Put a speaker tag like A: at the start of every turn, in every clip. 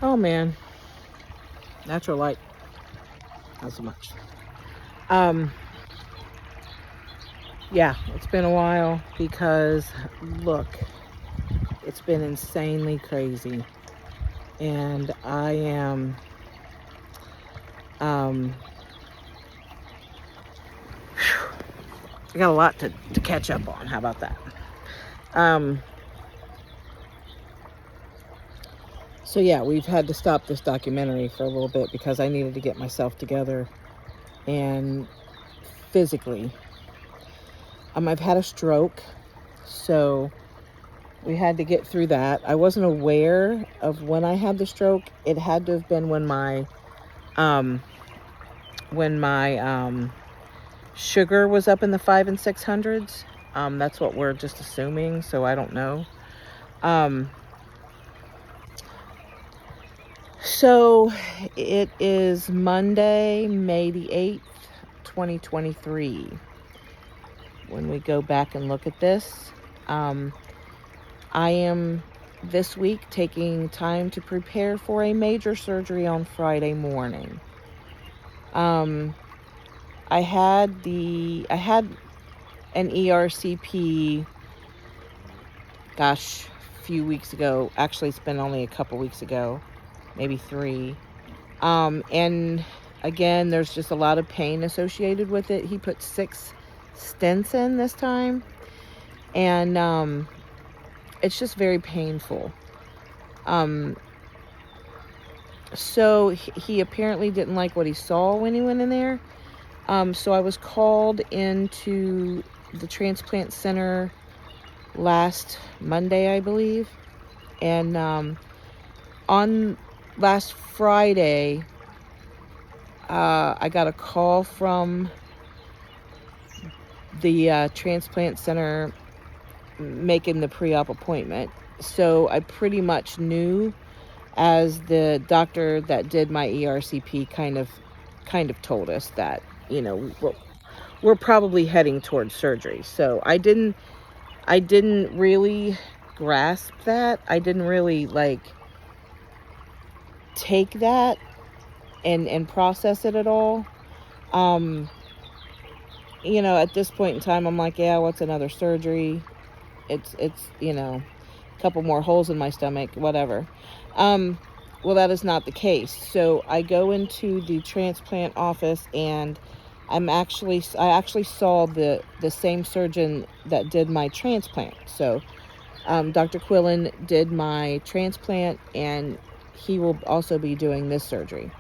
A: Oh man, natural light, not so much. Um, yeah, it's been a while because look, it's been insanely crazy, and um, I got a lot to catch up on. How about that? Um, so yeah, we've had to stop this documentary for a little bit because I needed to get myself together and physically. I've had a stroke, so we had to get through that. I wasn't aware of when I had the stroke. It had to have been um, when my sugar was up in the 5 and 600s. That's what we're just assuming, so I don't know. So it is Monday, May the 8th, 2023. When we go back and look at this, I am this week taking time to prepare for a major surgery on Friday morning. I had an ERCP, gosh, a few weeks ago. Actually, it's been only a couple weeks ago, maybe 3. And again, there's just a lot of pain associated with it. He put 6 stents in this time, and it's just very painful. So he apparently didn't like what he saw when he went in there. So I was called into the transplant center last Monday, I believe. And on last Friday, I got a call from the transplant center making the pre-op appointment. So I pretty much knew, as the doctor that did my ERCP kind of told us, that, you know, we're probably heading towards surgery. So I didn't really grasp that. I didn't really take that and process it at all. At this point in time, I'm like, yeah, what's another surgery? It's a couple more holes in my stomach, whatever. Well, that is not the case. So I go into the transplant office, and I actually saw the same surgeon that did my transplant. So Dr. Quillen did my transplant, and he will also be doing this surgery.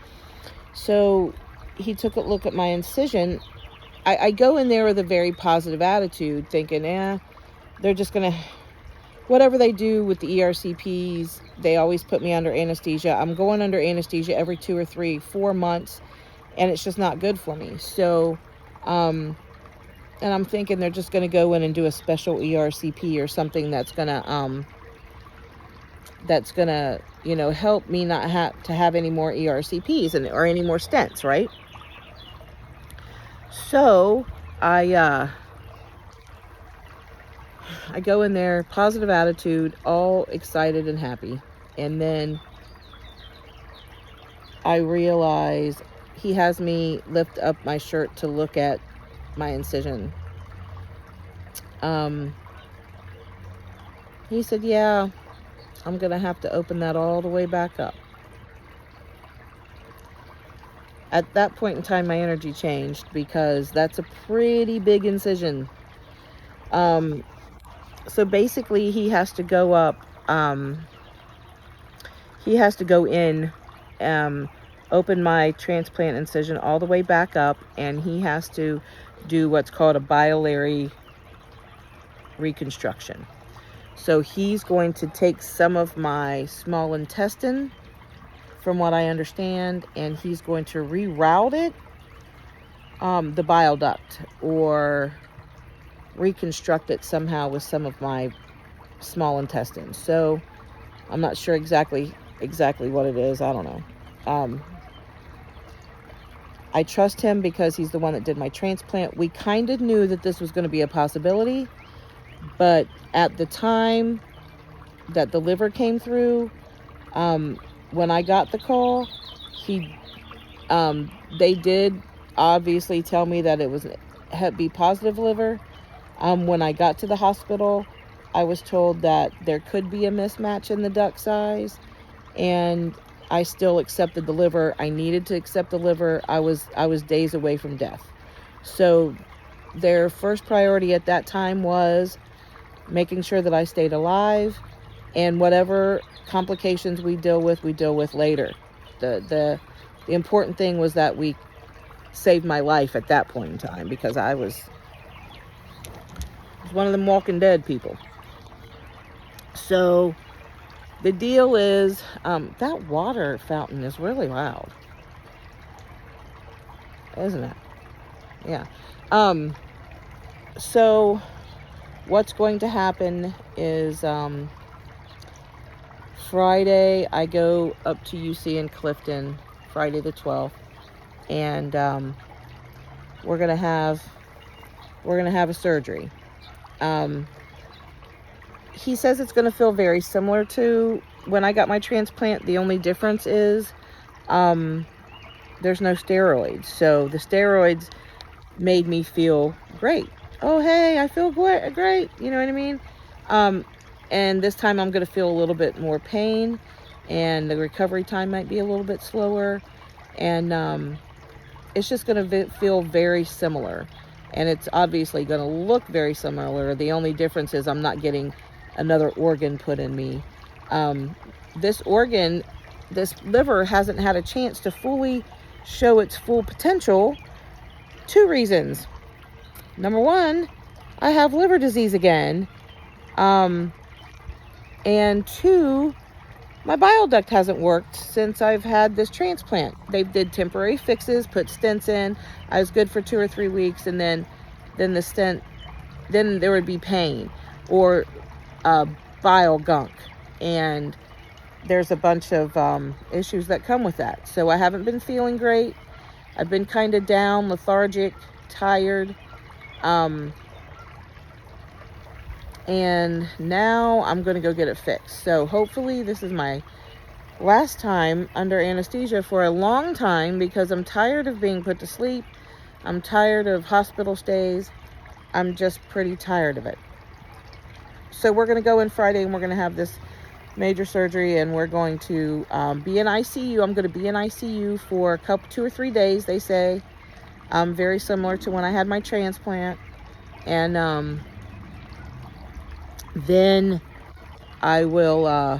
A: So he took a look at my incision. I go in there with a very positive attitude, thinking, they're just going to, whatever they do with the ERCPs, they always put me under anesthesia. I'm going under anesthesia every 2 or 3, 4 months, and it's just not good for me. So, and I'm thinking they're just going to go in and do a special ERCP or something that's going to, help me not have to have any more ERCPs or any more stents, right? So I go in there, positive attitude, all excited and happy. And then I realize he has me lift up my shirt to look at my incision. He said, yeah, I'm going to have to open that all the way back up. At that point in time, my energy changed, because that's a pretty big incision. So basically, he has to go up, he has to go in, open my transplant incision all the way back up, and he has to do what's called a biliary reconstruction. So he's going to take some of my small intestine, from what I understand, and he's going to reroute it, the bile duct, or reconstruct it somehow with some of my small intestine. So I'm not sure exactly what it is. I don't know. I trust him because he's the one that did my transplant. We kind of knew that this was going to be a possibility, but at the time that the liver came through, when I got the call, he they did obviously tell me that it was Hep B positive liver. When I got to the hospital, I was told that there could be a mismatch in the duct size, and I still accepted the liver. I needed to accept the liver. I was days away from death. So their first priority at that time was making sure that I stayed alive, and whatever complications we deal with later. The important thing was that we saved my life at that point in time, because I was one of them Walking Dead people. So the deal is, that water fountain is really loud, isn't it? Yeah. So what's going to happen is, Friday I go up to UC in Clifton, Friday the 12th, and we're gonna have a surgery. He says it's going to feel very similar to when I got my transplant. The only difference is there's no steroids. So the steroids made me feel great. Oh, hey, I feel great. You know what I mean? And this time I'm going to feel a little bit more pain, and the recovery time might be a little bit slower. And it's just going to feel very similar. And it's obviously going to look very similar. The only difference is I'm not getting another organ put in me. This liver hasn't had a chance to fully show its full potential. 2 reasons. Number 1, I have liver disease again. And 2, my bile duct hasn't worked since I've had this transplant. They did temporary fixes, put stents in. I was good for 2 or 3 weeks, and then the stent, then there would be pain or bile gunk, and there's a bunch of issues that come with that. So I haven't been feeling great. I've been kind of down, lethargic, tired, and now I'm going to go get it fixed. So hopefully this is my last time under anesthesia for a long time, because I'm tired of being put to sleep. I'm tired of hospital stays. I'm just pretty tired of it. So we're going to go in Friday, and we're going to have this major surgery, and we're going to be in ICU. I'm going to be in ICU for 2 or 3 days, they say. Very similar to when I had my transplant. And then I will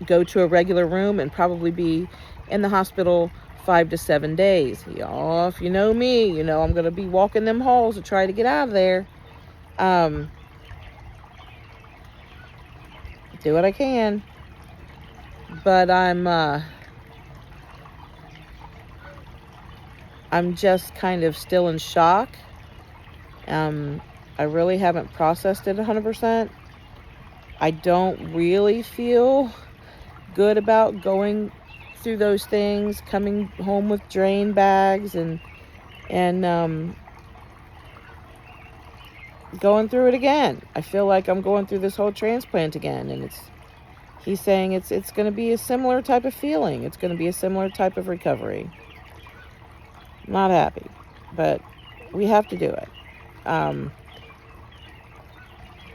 A: go to a regular room and probably be in the hospital 5 to 7 days. Y'all, if you know me, you know I'm going to be walking them halls to try to get out of there. Do what I can. But I'm just kind of still in shock. I really haven't processed it 100%. I don't really feel good about going through those things, coming home with drain bags and going through it again. I feel like I'm going through this whole transplant again, and he's saying it's going to be a similar type of feeling. It's going to be a similar type of recovery. Not happy, but we have to do it.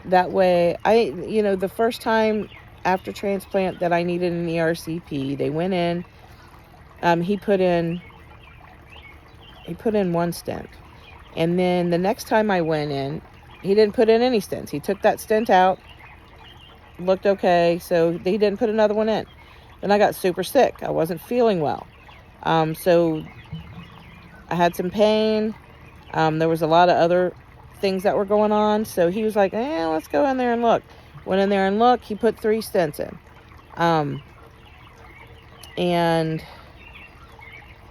A: That way, the first time after transplant that I needed an ERCP, they went in, he put in 1 stent. And then the next time I went in, he didn't put in any stents. He took that stent out, looked okay, so he didn't put another one in. Then I got super sick. I wasn't feeling well. So I had some pain. There was a lot of other things that were going on. So he was like, let's go in there and look. Went in there and looked. He put 3 stents in. And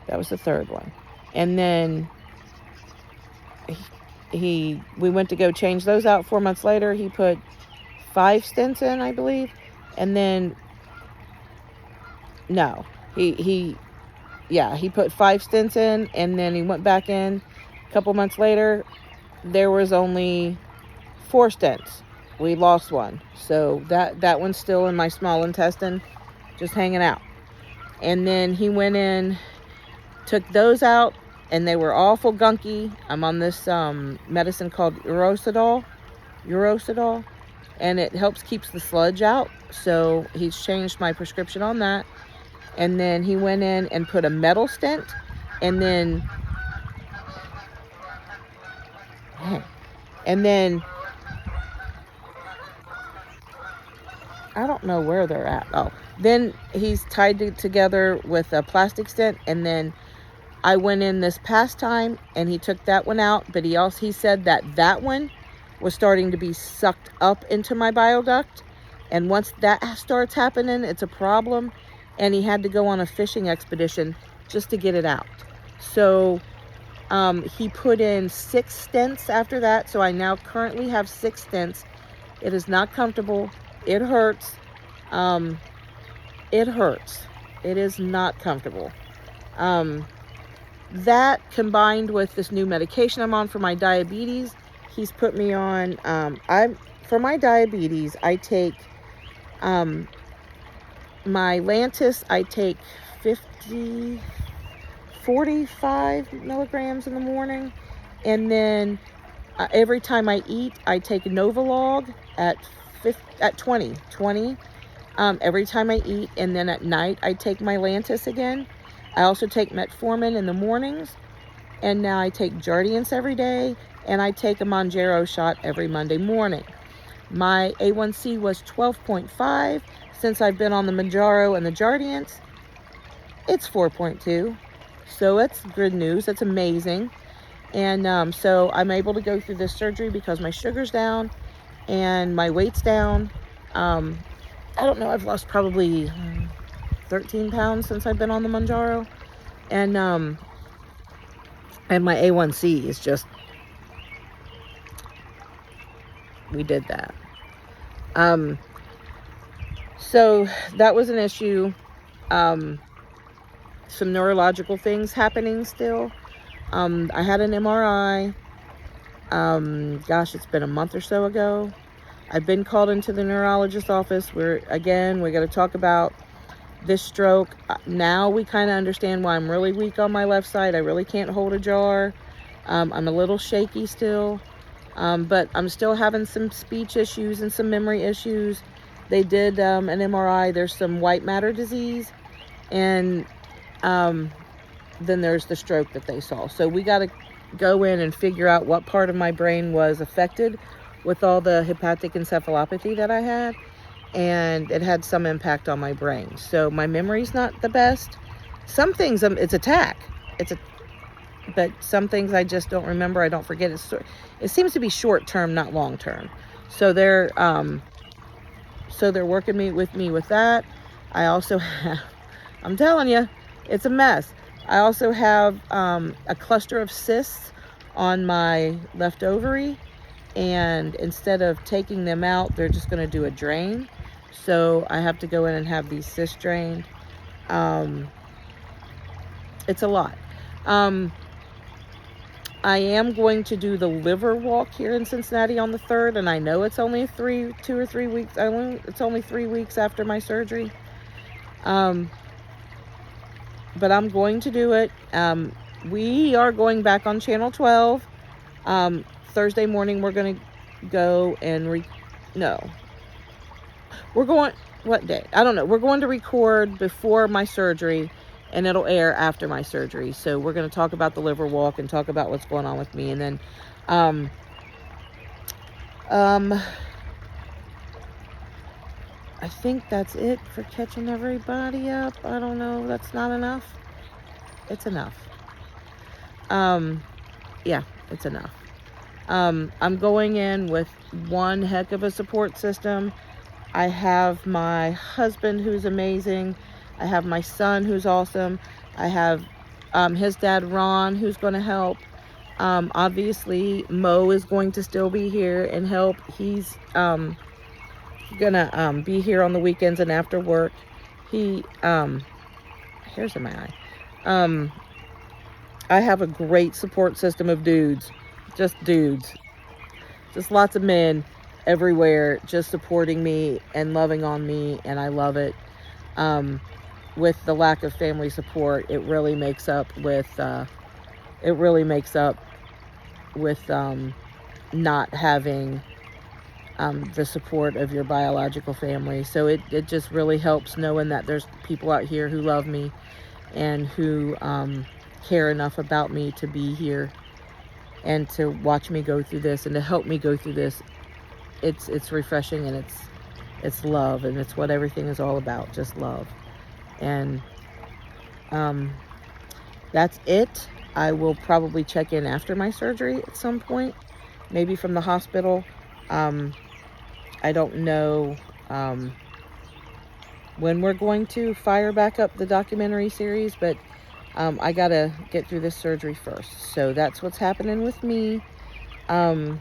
A: that was the 3rd one. And then we went to go change those out 4 months later. He put 5 stents in, I believe. And then, no, he put 5 stents in, and then he went back in a couple months later. There was only 4 stents. We lost one. So that one's still in my small intestine, just hanging out. And then he went in, took those out, and they were awful gunky. I'm on this medicine called Urosidol, and it helps keeps the sludge out. So he's changed my prescription on that. And then he went in and put a metal stent, and then I don't know where they're at. Oh, then he's tied it together with a plastic stent, and then I went in this past time and he took that one out, but he said that one was starting to be sucked up into my bile duct, and once that starts happening, it's a problem, and he had to go on a fishing expedition just to get it out. So he put in 6 stents after that, so I now currently have 6 stents. It is not comfortable. It hurts. It hurts. It is not comfortable. That combined with this new medication I'm on for my diabetes, he's put me on, for my diabetes, I take, my Lantus, I take 45 milligrams in the morning. And then every time I eat, I take Novolog at 20. Every time I eat. And then at night, I take my Lantus again. I also take metformin in the mornings, and now I take Jardiance every day, and I take a Mounjaro shot every Monday morning. My A1C was 12.5. Since I've been on the Mounjaro and the Jardiance, it's 4.2. So it's good news. It's amazing. And so I'm able to go through this surgery because my sugar's down and my weight's down. I don't know, I've lost probably 13 pounds since I've been on the Mounjaro, and my A1C is just, we did that. So that was an issue. Some neurological things happening still. I had an MRI. Gosh, it's been a month or so ago. I've been called into the neurologist's office where, again, we got to talk about this stroke. Now we kind of understand why I'm really weak on my left side. I really can't hold a jar. I'm a little shaky still, but I'm still having some speech issues and some memory issues. They did an MRI. There's some white matter disease, and then there's the stroke that they saw. So we got to go in and figure out what part of my brain was affected with all the hepatic encephalopathy that I had. And it had some impact on my brain. So my memory's not the best. Some things, it's but some things I just don't remember. I don't forget. It seems to be short term, not long term. So they're working with me with that. I also have, I'm telling you, it's a mess. I also have a cluster of cysts on my left ovary, and instead of taking them out, they're just going to do a drain. So I have to go in and have these cysts drained. It's a lot. I am going to do the liver walk here in Cincinnati on the 3rd, and I know it's only 2 or 3 weeks. It's only 3 weeks after my surgery. But I'm going to do it. We are going back on Channel 12. Thursday morning, we're going to go and we're going, what day? I don't know. We're going to record before my surgery, and it'll air after my surgery. So we're going to talk about the liver walk and talk about what's going on with me. And then, I think that's it for catching everybody up. I don't know. That's not enough. It's enough. Yeah, it's enough. I'm going in with one heck of a support system. I have my husband who's amazing. I have my son who's awesome. I have his dad Ron who's going to help. Obviously Mo is going to still be here and help. He's gonna be here on the weekends and after work. He hairs in my eye. I have a great support system of dudes, just lots of men everywhere, just supporting me and loving on me, and I love it. With the lack of family support, it really makes up with not having the support of your biological family. So it just really helps knowing that there's people out here who love me and who care enough about me to be here and to watch me go through this and to help me go through this. It's refreshing, and it's love, and it's what everything is all about, just love. And that's it. I will probably check in after my surgery at some point, maybe from the hospital. I don't know when we're going to fire back up the documentary series, but I gotta get through this surgery first. So that's what's happening with me. And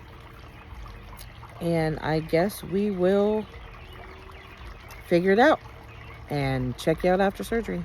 A: I guess we will figure it out and check you out after surgery.